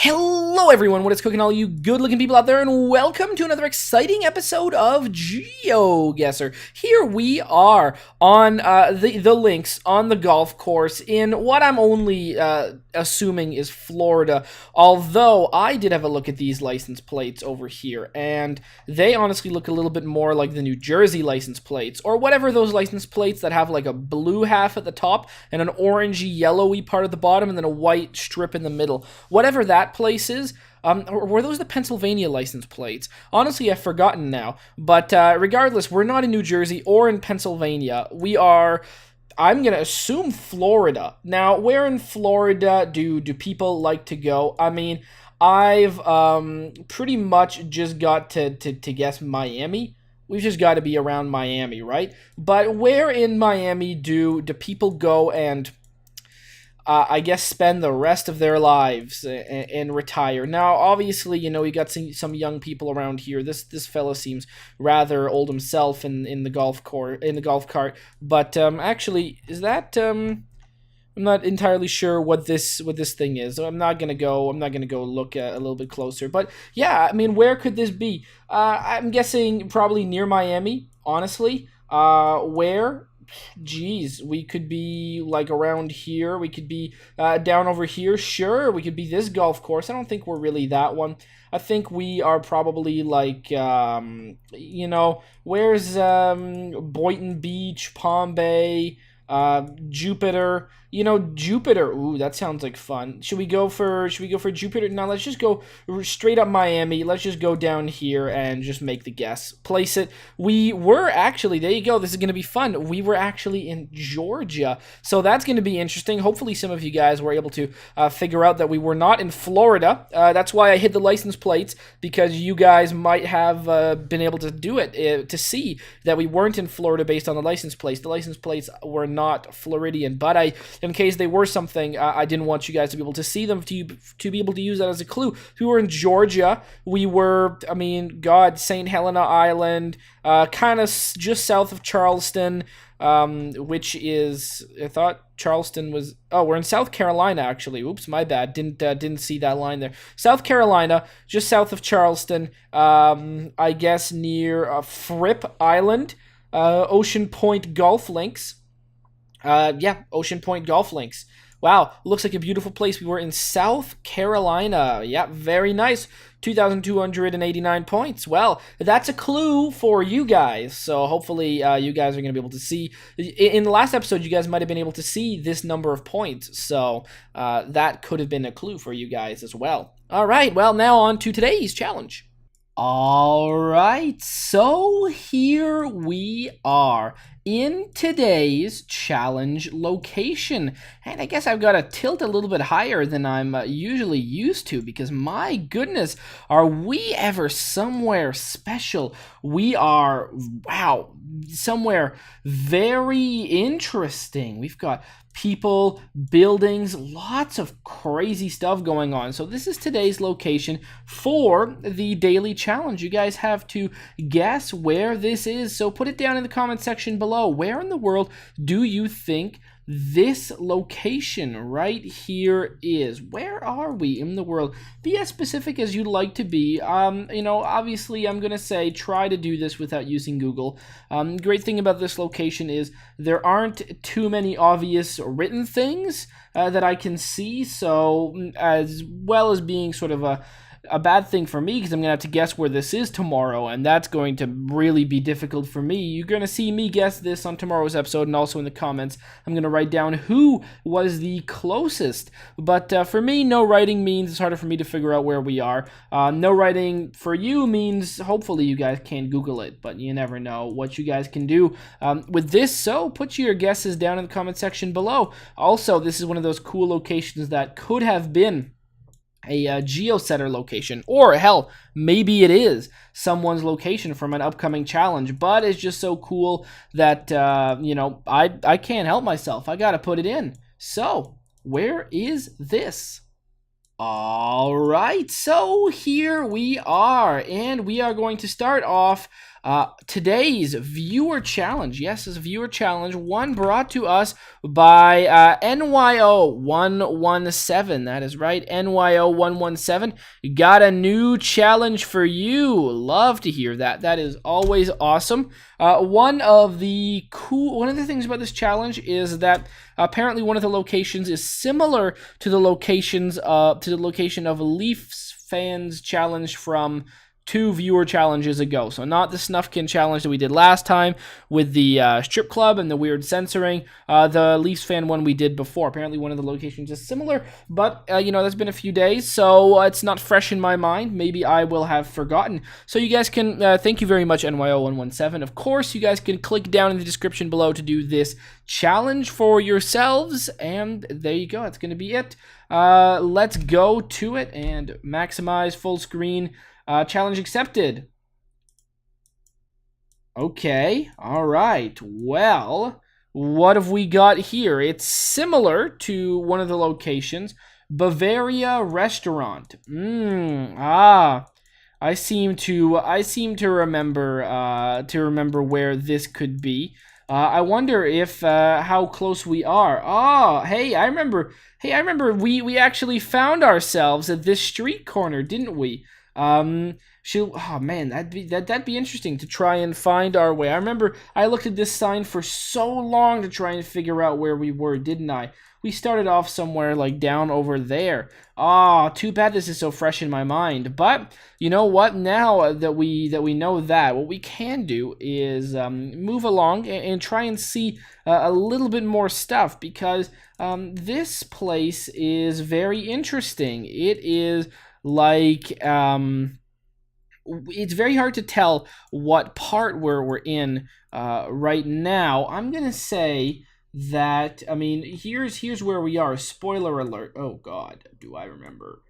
Hello everyone, what is cooking, all you good-looking people out there, and welcome to another exciting episode of GeoGuessr. Here we are on the links on the golf course in what I'm only assuming is Florida, although I did have a look at these license plates over here, and they honestly look a little bit more like the New Jersey license plates, or whatever those license plates that have like a blue half at the top and an orangey yellowy part at the bottom and then a white strip in the middle. Whatever that place is. Or were those the Pennsylvania license plates? Honestly, I've forgotten now. But regardless, we're not in New Jersey or in Pennsylvania. We are, I'm going to assume, Florida. Now, where in Florida do people like to go? I mean, I've pretty much just got to guess Miami. We've just got to be around Miami, right? But where in Miami do people go and I guess spend the rest of their lives and retire? Now, obviously, you know, we got some young people around here. This fella seems rather old himself in the golf cart. But actually, is that I'm not entirely sure what this thing is. I'm not gonna go look a little bit closer. But yeah, I mean, where could this be? I'm guessing probably near Miami. Honestly, where? Geez, we could be like around here. We could be down over here. Sure, we could be this golf course. I don't think we're really that one. I think we are probably like, you know, where's Boynton Beach, Palm Bay, Jupiter. You know, Jupiter. Ooh, that sounds like fun. Should we go for Jupiter? Now let's just go straight up Miami. Let's just go down here and just make the guess. Place it. We were actually, there you go. This is going to be fun. We were actually in Georgia. So that's going to be interesting. Hopefully some of you guys were able to figure out that we were not in Florida. That's why I hid the license plates, because you guys might have been able to do it to see that we weren't in Florida based on the license plates. The license plates were not Floridian, but in case they were something, I didn't want you guys to be able to see them, to be able to use that as a clue. We were in Georgia. We were, I mean, God, St. Helena Island, kind of just south of Charleston, which is, I thought Charleston was, oh, we're in South Carolina, actually. Oops, my bad. Didn't see that line there. South Carolina, just south of Charleston, I guess near Fripp Island, Ocean Point Golf Links. Yeah, Ocean Point Golf Links. Wow, looks like a beautiful place. We were in South Carolina. Yeah, very nice. 2,289 points. Well, that's a clue for you guys. So hopefully you guys are going to be able to see. In the last episode, you guys might have been able to see this number of points. So that could have been a clue for you guys as well. All right, well, now on to today's challenge. All right, so here we are in today's challenge location, and I guess I've got to tilt a little bit higher than I'm usually used to, because my goodness, are we ever somewhere special? We are, wow, somewhere very interesting. We've got people, buildings, lots of crazy stuff going on. So this is today's location for the daily challenge. You guys have to guess where this is. So put it down in the comment section below. Where in the world do you think this location right here is? Where are we in the world? Be as specific as you'd like to be. You know, obviously I'm gonna say try to do this without using Google. Great thing about this location is there aren't too many obvious written things that I can see, so as well as being sort of a bad thing for me, because I'm going to have to guess where this is tomorrow, and that's going to really be difficult for me. You're going to see me guess this on tomorrow's episode, and also in the comments, I'm going to write down who was the closest. But for me, no writing means it's harder for me to figure out where we are. No writing for you means hopefully you guys can Google it, but you never know what you guys can do with this, so put your guesses down in the comment section below. Also, this is one of those cool locations that could have been a GeoGuessr location, or hell, maybe it is someone's location from an upcoming challenge, but it's just so cool that you know, I can't help myself. I gotta put it in. So where is this? All right, so here we are, and we are going to start off Today's viewer challenge, yes, is a viewer challenge, one brought to us by NYO117. That is right, NYO117. Got a new challenge for you. Love to hear that. That is always awesome. One of the things about this challenge is that apparently one of the locations is similar to the location of Leafs fans challenge from 2 viewer challenges ago. So not the Snufkin challenge that we did last time with the strip club and the weird censoring. The Leafs fan one we did before. Apparently one of the locations is similar, but that's been a few days, so it's not fresh in my mind. Maybe I will have forgotten. So you guys can, thank you very much, NYO117. Of course, you guys can click down in the description below to do this challenge for yourselves, and there you go. That's going to be it. Let's go to it and maximize full screen. Challenge accepted. Okay, all right. Well, what have we got here? It's similar to one of the locations, Bavaria Restaurant. I seem to remember where this could be. I wonder if how close we are. Oh, hey, I remember. We actually found ourselves at this street corner, didn't we? Oh man, that'd be interesting to try and find our way. I remember I looked at this sign for so long to try and figure out where we were, didn't I? We started off somewhere like down over there. Ah, too bad this is so fresh in my mind. But you know what? Now that we know that, what we can do is move along and try and see a little bit more stuff, because this place is very interesting. It is like it's very hard to tell what part we're in right now. I'm gonna say that, I mean, here's where we are. Spoiler alert. Oh God, do I remember?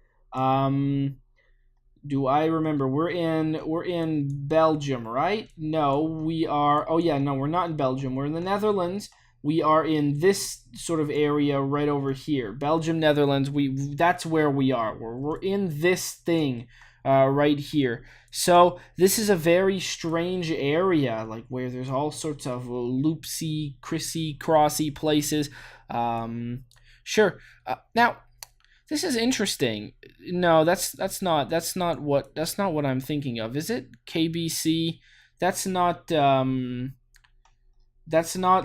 We're in Belgium, right? No, we are. Oh yeah, no, we're not in Belgium. We're in the Netherlands. We are in this sort of area right over here. Belgium, Netherlands, that's where we are. We're in this thing right here. So this is a very strange area, like where there's all sorts of loopsy, crossy places. Sure. Now, this is interesting. No, that's not what I'm thinking of. Is it KBC? That's not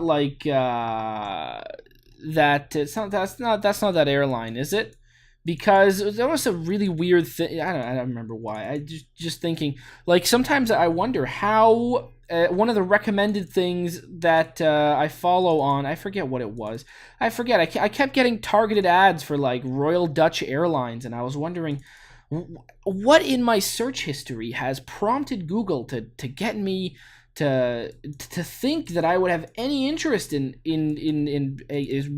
like that. That's not that airline, is it? Because there was a really weird thing. I don't remember why. I just thinking, like, sometimes I wonder how one of the recommended things that I follow on, I forget what it was. I kept getting targeted ads for like Royal Dutch Airlines, and I was wondering what in my search history has prompted Google to get me to think that I would have any interest in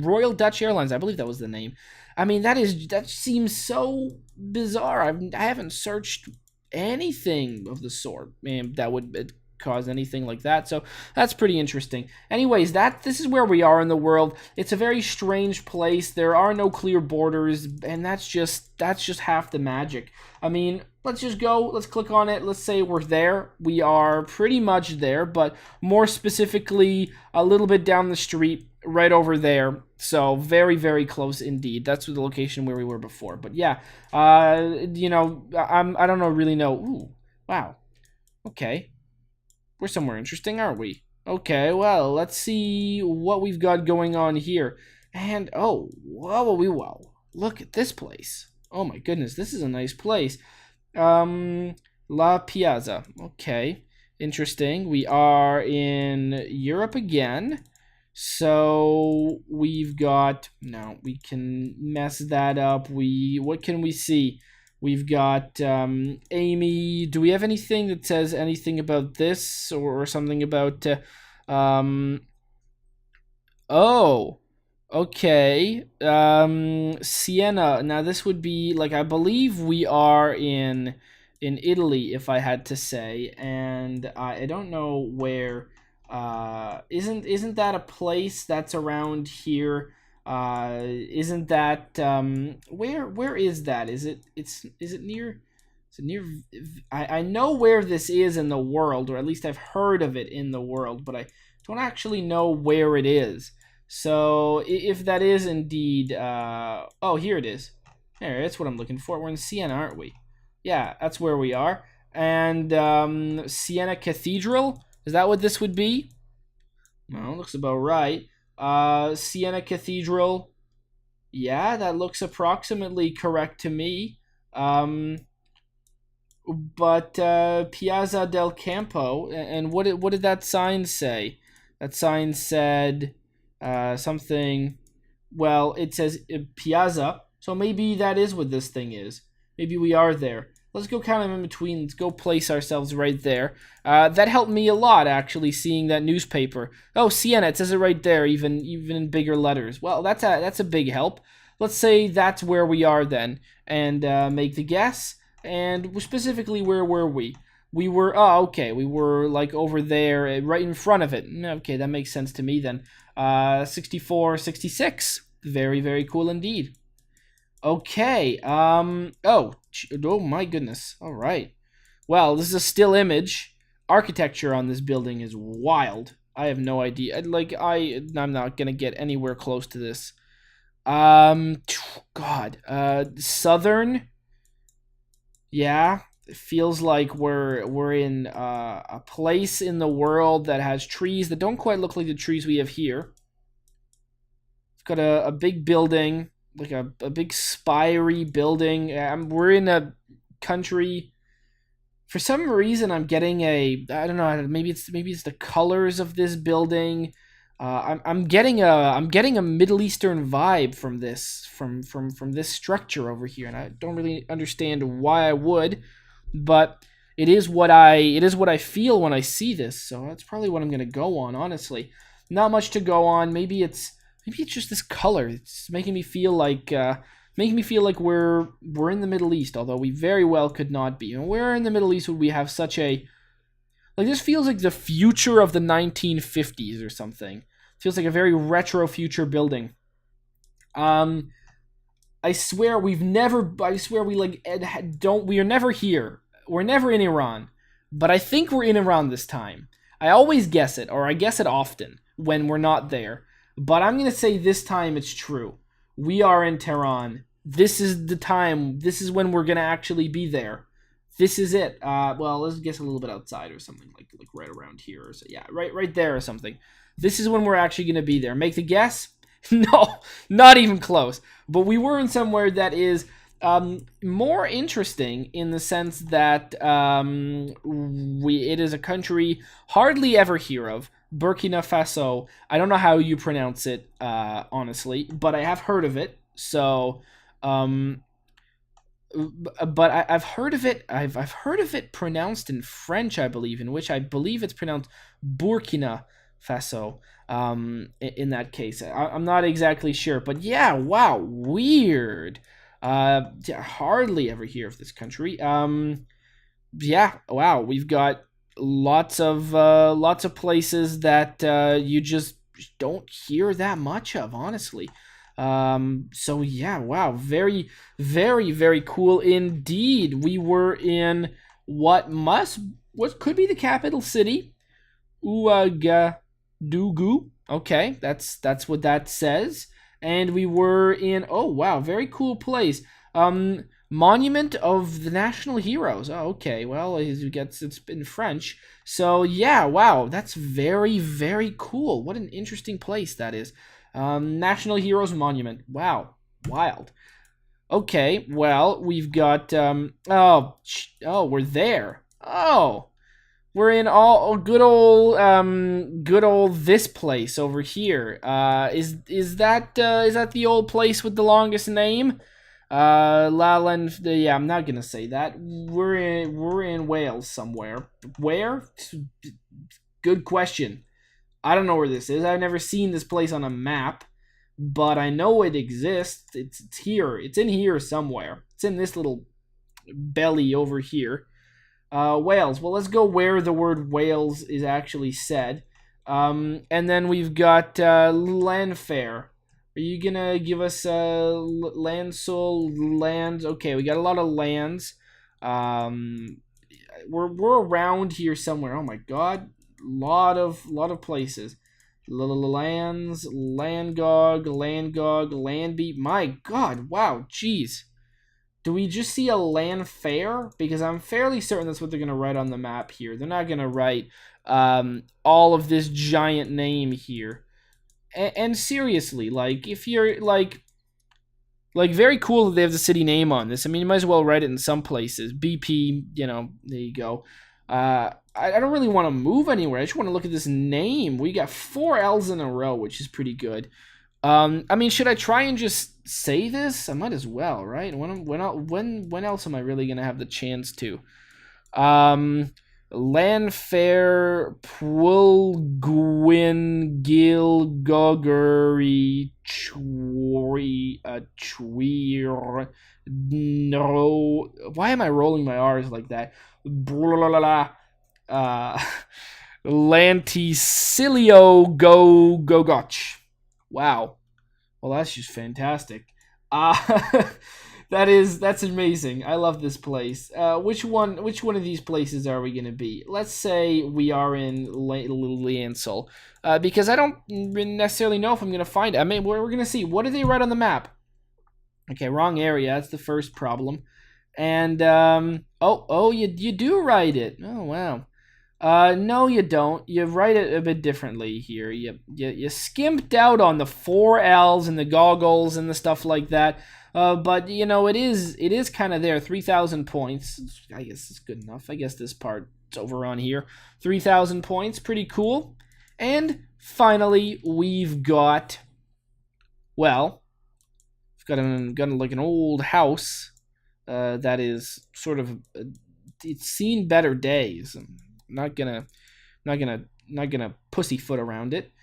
Royal Dutch Airlines. I believe that was the name. I mean, that seems so bizarre. I haven't searched anything of the sort, and that would cause anything like that. So that's pretty interesting. Anyways, this is where we are in the world. It's a very strange place. There are no clear borders, and that's just half the magic. I mean, let's just go. Let's click on it. Let's say we're there. We are pretty much there, but more specifically, a little bit down the street, right over there. So very, very close indeed. That's the location where we were before. But yeah, I don't really know. Ooh, wow. Okay. We're somewhere interesting, aren't we? Okay, well, let's see what we've got going on here. And, oh, whoa. Look at this place. Oh my goodness, this is a nice place. La Piazza. Okay, interesting. We are in Europe again. So we've got, no, we can mess that up. What can we see? We've got Amy. Do we have anything that says anything about this or something about oh, okay. Siena. Now this would be like, I believe we are in Italy, if I had to say, and I don't know where. Isn't that a place that's around here? Isn't that where is that? Is it near So near, I know where this is in the world, or at least I've heard of it in the world, but I don't actually know where it is. So if that is indeed, oh, here it is. There, that's what I'm looking for. We're in Siena, aren't we? Yeah, that's where we are. And Siena Cathedral, is that what this would be? No, looks about right. Siena Cathedral. Yeah, that looks approximately correct to me. But Piazza del Campo, and what did that sign say? That sign said something. Well, it says Piazza, so maybe that is what this thing is. Maybe we are there. Let's go kind of in between. Let's go place ourselves right there. That helped me a lot, actually, seeing that newspaper. Oh, Siena, it says it right there, even in bigger letters. Well, that's a big help. Let's say that's where we are then, and make the guess. And specifically, where were we? We were, oh, okay, we were like over there, right in front of it. Okay, that makes sense to me then. 64, 66. Very, very cool indeed. Okay, oh my goodness. All right. Well, this is a still image. Architecture on this building is wild. I have no idea. I'm not gonna get anywhere close to this. God, Southern. Yeah, it feels like we're in a place in the world that has trees that don't quite look like the trees we have here. It's got a big building, like a big spiry building. We're in a country. For some reason, I'm getting I don't know. Maybe it's the colors of this building. I'm getting a Middle Eastern vibe from this structure over here, and I don't really understand why I would, but it is what I feel when I see this. So that's probably what I'm gonna go on. Honestly, not much to go on. Maybe it's just this color. It's making me feel like we're in the Middle East, although we very well could not be. And where in the Middle East would we have such a this feels like the future of the 1950s or something. Feels like a very retro future building. I swear we are never here. We're never in Iran. But I think we're in Iran this time. I always guess it, or I guess it often when we're not there. But I'm going to say this time it's true. We are in Tehran. This is the time. This is when we're going to actually be there. This is it. Well, let's guess a little bit outside or something, like right around here. Or so. Yeah, right there or something. This is when we're actually going to be there. Make the guess? No, not even close. But we were in somewhere that is more interesting in the sense that it is a country hardly ever hear of. Burkina Faso. I don't know how you pronounce it, honestly, but I have heard of it. So, but I've heard of it. I've heard of it pronounced in French, I believe, in which I believe it's pronounced Burkina Faso. In that case, I'm not exactly sure, but yeah, wow, weird. Hardly ever hear of this country. Yeah, wow, we've got lots of places that you just don't hear that much of, honestly. So yeah, wow, very, very, very cool indeed. We were in what could be the capital city, Ouagadougou. Okay, that's what that says. And we were in, oh wow, very cool place. Monument of the National Heroes. Oh, okay. Well, it's in French. So yeah, wow, that's very, very cool. What an interesting place that is. National Heroes Monument. Wow, wild. Okay, well, we've got we're there. Oh, we're in good old this place over here. Is that the old place with the longest name? Yeah, I'm not gonna say that. We're in Wales somewhere. Where? Good question. I don't know where this is. I've never seen this place on a map, but I know it exists. It's here. It's in here somewhere. It's in this little belly over here. Wales. Well, let's go where the word Wales is actually said. And then we've got Landfair. Are you gonna give us Lands? Okay, we got a lot of lands. We're around here somewhere. Oh my god, lot of places. Lands, Landgog, Landbeat. My god, wow, jeez. Do we just see a land fair? Because I'm fairly certain that's what they're gonna write on the map here. They're not gonna write all of this giant name here. And seriously, like, if you're like, very cool that they have the city name on this. I mean, you might as well write it in some places. BP, you know, there you go. I don't really want to move anywhere. I just want to look at this name. We got 4 L's in a row, which is pretty good. I mean, should I try and just say this? I might as well, right? When else am I really gonna have the chance to? Lanfair Pwlgwyn Gilgoguri Chweir No. Why am I rolling my R's like that? Lanticilio Gogoch. Wow. Well, that's just fantastic. That's amazing. I love this place. Which one of these places are we gonna be? Let's say we are in Liansel, because I don't necessarily know if I'm gonna find it. I mean, we're gonna see. What do they write on the map? Okay, wrong area. That's the first problem. And you do write it. Oh wow. No, you don't. You write it a bit differently here. You skimped out on the 4 L's and the goggles and the stuff like that. But you know, it is kind of there. 3,000 points. I guess it's good enough. I guess this part's over on here. 3,000 points, pretty cool. And finally, we've got, well, we've got like an old house that is sort of it's seen better days. I'm not gonna pussyfoot around it.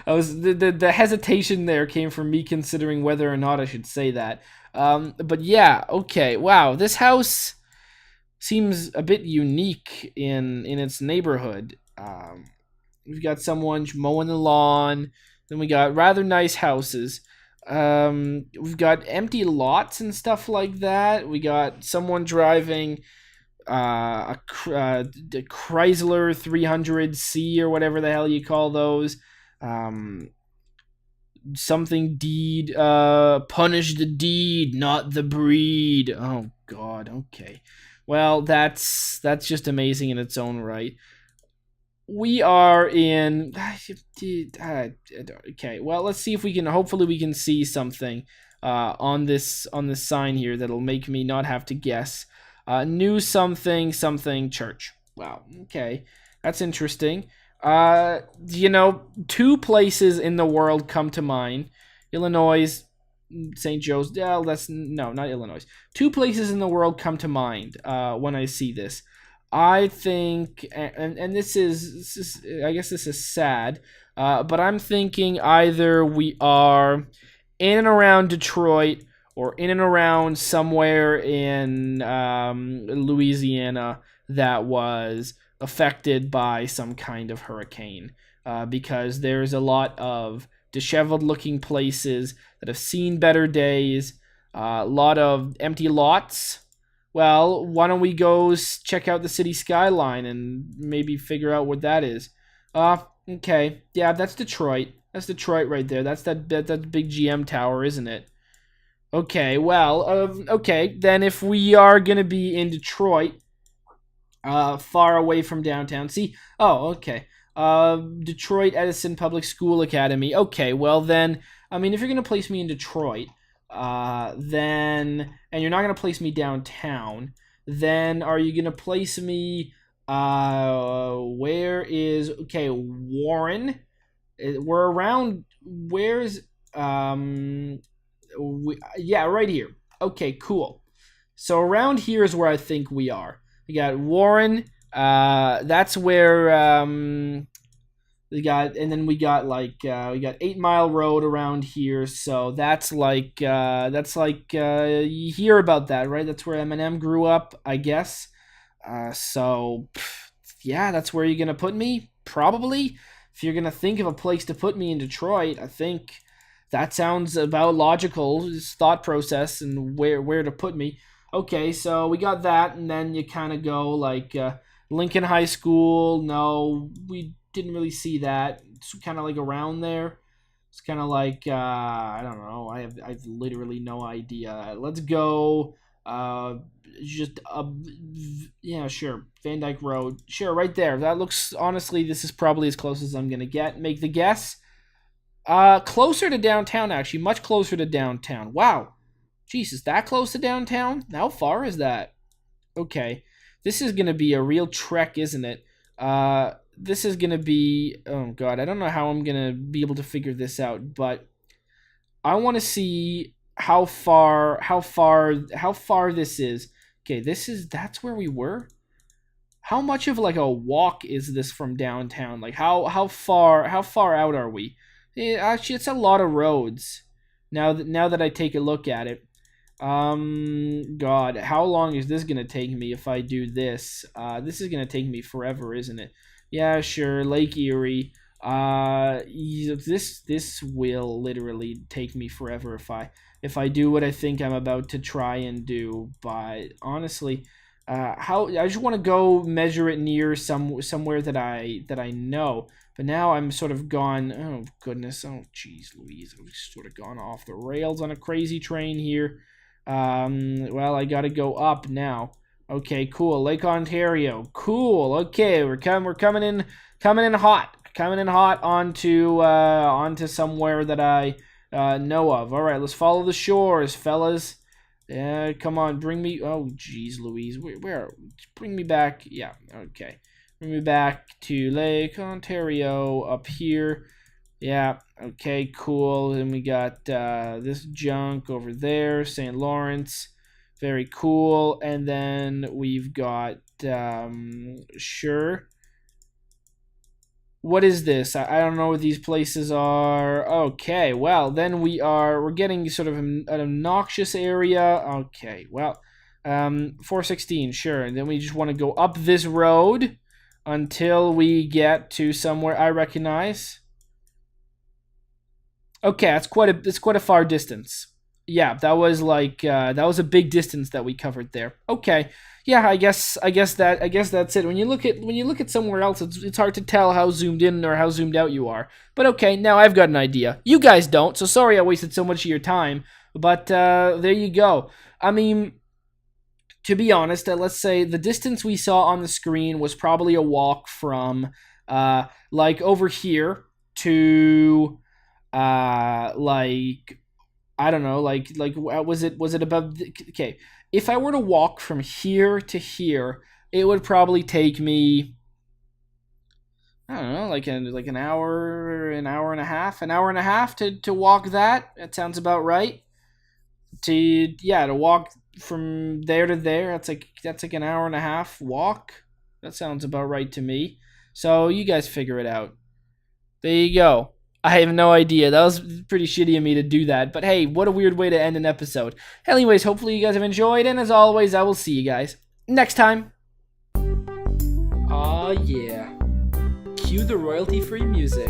I was the hesitation there came from me considering whether or not I should say that. But yeah, okay. Wow, this house seems a bit unique in its neighborhood. We've got someone mowing the lawn. Then we got rather nice houses. We've got empty lots and stuff like that. We got someone driving the Chrysler 300C or whatever the hell you call those. Something deed, punish the deed, not the breed. Oh god, okay. Well, that's just amazing in its own right. We are in okay, well, let's see if we can, hopefully we can see something on this sign here that'll make me not have to guess. New something church. Wow, okay, that's interesting. You know, 2 places in the world come to mind. Illinois, St. Joe's. That's no, not Illinois. 2 places in the world come to mind when I see this. I think, and this is I guess this is sad, but I'm thinking either we are in and around Detroit or in and around somewhere in Louisiana that was affected by some kind of hurricane, because there's a lot of disheveled looking places that have seen better days, a lot of empty lots. Well, why don't we go check out the city skyline and maybe figure out what that is? Okay. Yeah, that's Detroit. That's Detroit right there. That's that big GM tower, isn't it? Okay, well, okay. Then if we are going to be in Detroit, far away from downtown. See? Oh, okay. Detroit Edison Public School Academy. Okay, well then, I mean, if you're going to place me in Detroit, then, and you're not going to place me downtown, then are you going to place me, where is, okay, Warren? We're around, where's, yeah, right here. Okay, cool. So around here is where I think we are. We got Warren, that's where, we got, and then we got like we got 8 Mile Road around here, so that's like you hear about that, right? That's where Eminem grew up, I guess. So yeah, that's where you're gonna put me, probably. If you're gonna think of a place to put me in Detroit, I think that sounds about logical, his thought process and where to put me. Okay, so we got that, and then you kind of go like Lincoln High School. No, we didn't really see that. It's kind of like around there. It's kind of like I don't know. I've literally no idea. Let's go. Just yeah, sure. Van Dyke Road. Sure, right there. That looks honestly. This is probably as close as I'm gonna get. Make the guess. Closer to downtown actually. Much closer to downtown. Wow. Jeez, is that close to downtown? How far is that? Okay. This is gonna be a real trek, isn't it? This is gonna be, oh god, I don't know how I'm gonna be able to figure this out, but I want to see how far this is. Okay, that's where we were. How much of like a walk is this from downtown? Like how far out are we? Actually, it's a lot of roads. Now that I take a look at it. God, how long is this gonna take me if I do this? This is gonna take me forever, isn't it? Yeah, sure, Lake Erie. This will literally take me forever if I do what I think I'm about to try and do. But honestly, how I just want to go measure it near somewhere that I know. But now I'm sort of gone. Oh goodness. Oh jeez, Louise. I've sort of gone off the rails on a crazy train here. Well, I gotta go up now. Okay, cool. Lake Ontario. Cool. Okay, we're coming in hot onto somewhere that I know of. All right, let's follow the shores, fellas. Yeah, come on, bring me. Oh, geez, Louise, where? Bring me back. Yeah, okay. Bring me back to Lake Ontario up here. Yeah, okay, cool. Then we got this junk over there, St. Lawrence. Very cool. And then we've got, sure. What is this? I don't know what these places are. Okay, well, then we're getting sort of an obnoxious area. Okay, well, 416, sure. And then we just want to go up this road until we get to somewhere I recognize. Okay, it's quite a far distance. Yeah, that was like that was a big distance that we covered there. Okay, yeah, I guess that's it. When you look at somewhere else, it's hard to tell how zoomed in or how zoomed out you are. But okay, now I've got an idea. You guys don't, so sorry I wasted so much of your time. But there you go. I mean, to be honest, let's say the distance we saw on the screen was probably a walk from like over here to like I don't know, like was it above? Okay, if I were to walk from here to here, it would probably take me, I don't know, like an hour and a half to walk that. That sounds about right. To walk from there to there, that's like an hour and a half walk. That sounds about right to me. So you guys figure it out. There you go. I have no idea. That was pretty shitty of me to do that. But hey, what a weird way to end an episode. Anyways, hopefully you guys have enjoyed. And as always, I will see you guys next time. Aw, yeah. Cue the royalty-free music.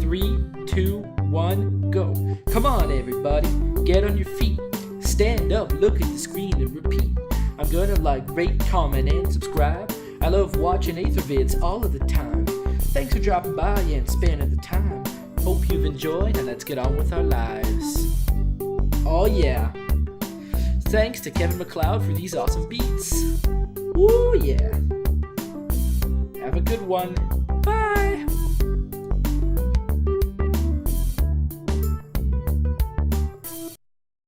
3, 2, 1, go. Come on, everybody. Get on your feet. Stand up, look at the screen, and repeat. I'm gonna like, rate, comment, and subscribe. I love watching Ather vids all of the time. Thanks for dropping by and spending the time. Hope you've enjoyed, and let's get on with our lives. Oh yeah. Thanks to Kevin MacLeod for these awesome beats. Woo yeah. Have a good one.